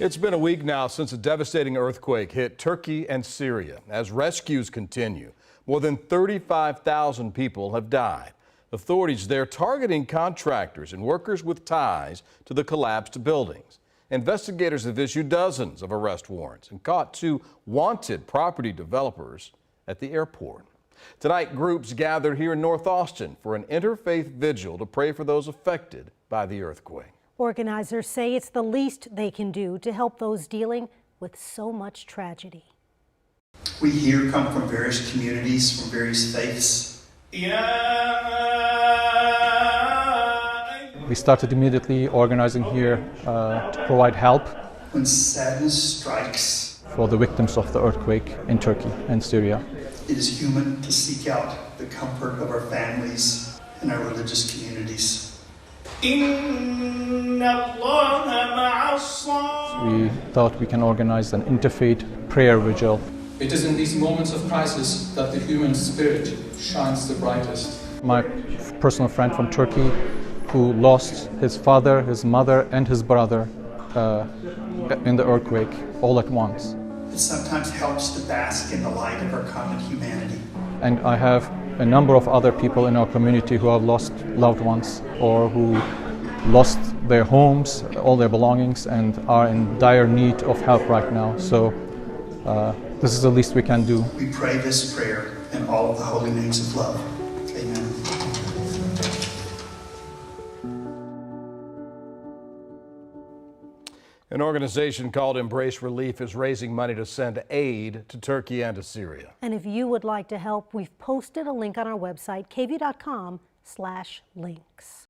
It's been a week now since a devastating earthquake hit Turkey and Syria. As rescues continue, more than 35,000 people have died. Authorities there targeting contractors and workers with ties to the collapsed buildings. Investigators have issued dozens of arrest warrants and caught 2 wanted property developers at the airport. Tonight, groups gathered here in North Austin for an interfaith vigil to pray for those affected by the earthquake. Organizers say it's the least they can do to help those dealing with so much tragedy. We here come from various communities, from various faiths. We started immediately organizing here to provide help When sadness strikes, for the victims of the earthquake in Turkey and Syria. it is human to seek out the comfort of our families and our religious communities. We thought we can organize an interfaith prayer vigil. It is in these moments of crisis that the human spirit shines the brightest. My personal friend from Turkey who lost his father, his mother, and his brother in the earthquake all at once. It sometimes helps to bask in the light of our common humanity. And I have a number of other people in our community who have lost loved ones or who lost their homes, all their belongings, and are in dire need of help right now. So this is the least we can do. We pray this prayer in all of the holy names of love. Amen. An organization called Embrace Relief is raising money to send aid to Turkey and to Syria. And if you would like to help, we've posted a link on our website, KVUE.com/links.